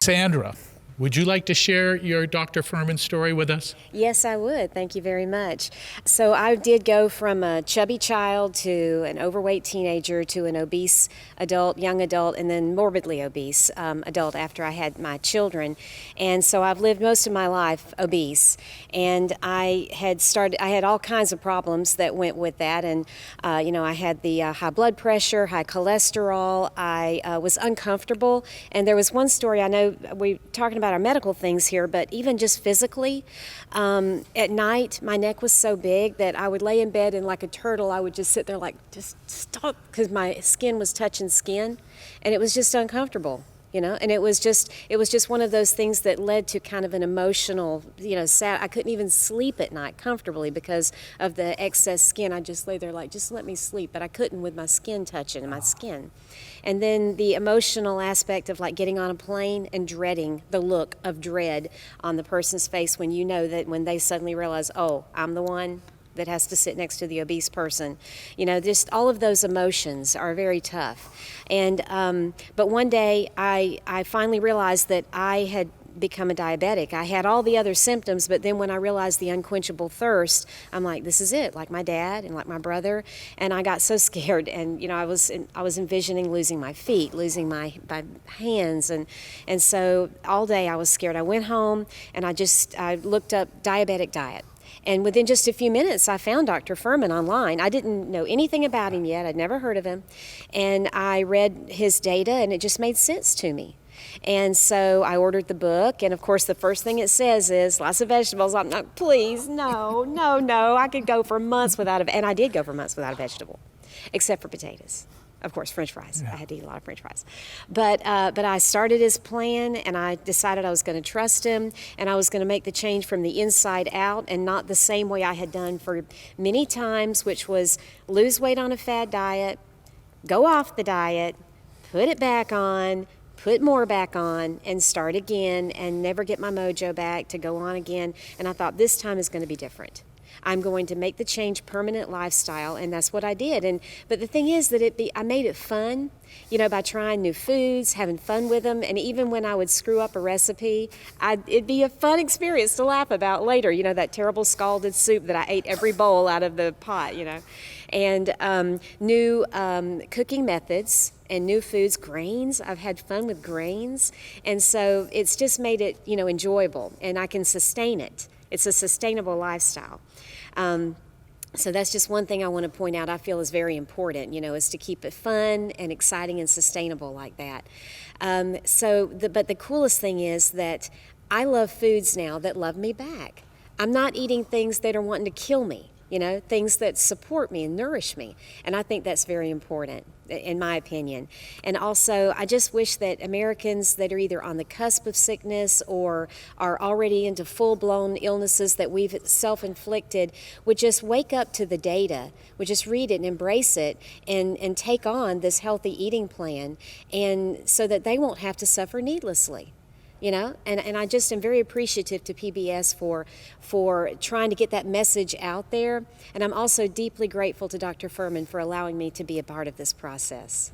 Sandra, would you like to share your Dr. Fuhrman story with us? Yes, I would. Thank you very much. So I did go from a chubby child to an overweight teenager to an obese adult, young adult, and then morbidly obese adult after I had my children. And so I've lived most of my life obese. And I had all kinds of problems that went with that. And, I had the high blood pressure, high cholesterol. I was uncomfortable. And there was one story, I know we're talking about our medical things here, but even just physically, at night my neck was so big that I would lay in bed and like a turtle I would just sit there like just stop, because my skin was touching skin and it was just uncomfortable, and it was just one of those things that led to kind of an emotional, sad. I couldn't even sleep at night comfortably because of the excess skin. I just lay there like, just let me sleep, but I couldn't with my skin touching my skin. And then the emotional aspect of like getting on a plane and dreading the look of dread on the person's face when you know that when they suddenly realize, oh, I'm the one that has to sit next to the obese person. Just all of those emotions are very tough. And but one day I finally realized that I had become a diabetic. I had all the other symptoms, but then when I realized the unquenchable thirst, I'm like, this is it, like my dad and like my brother. And I got so scared, and I was envisioning losing my feet, losing my hands, and so all day I was scared. I went home and I looked up diabetic diet. And within just a few minutes, I found Dr. Fuhrman online. I didn't know anything about him yet. I'd never heard of him. And I read his data, and it just made sense to me. And so I ordered the book, and of course the first thing it says is lots of vegetables. I'm like, please, no. I could go for months without and I did go for months without a vegetable, except for potatoes. Of course, French fries. Yeah. I had to eat a lot of French fries. But I started his plan, and I decided I was going to trust him, and I was going to make the change from the inside out and not the same way I had done for many times, which was lose weight on a fad diet, go off the diet, put it back on, put more back on, and start again and never get my mojo back to go on again. And I thought this time is going to be different. I'm going to make the change permanent lifestyle, and that's what I did. But the thing is that I made it fun, by trying new foods, having fun with them, and even when I would screw up a recipe, it'd be a fun experience to laugh about later. That terrible scalded soup that I ate every bowl out of the pot, and new cooking methods and new foods, grains. I've had fun with grains, and so it's just made it, enjoyable, and I can sustain it. It's a sustainable lifestyle. So that's just one thing I want to point out I feel is very important, is to keep it fun and exciting and sustainable like that. But the coolest thing is that I love foods now that love me back. I'm not eating things that are wanting to kill me, things that support me and nourish me. And I think that's very important, in my opinion. And also, I just wish that Americans that are either on the cusp of sickness or are already into full-blown illnesses that we've self-inflicted would just wake up to the data, would just read it and embrace it and take on this healthy eating plan, and so that they won't have to suffer needlessly. And I just am very appreciative to PBS for trying to get that message out there. And I'm also deeply grateful to Dr. Fuhrman for allowing me to be a part of this process.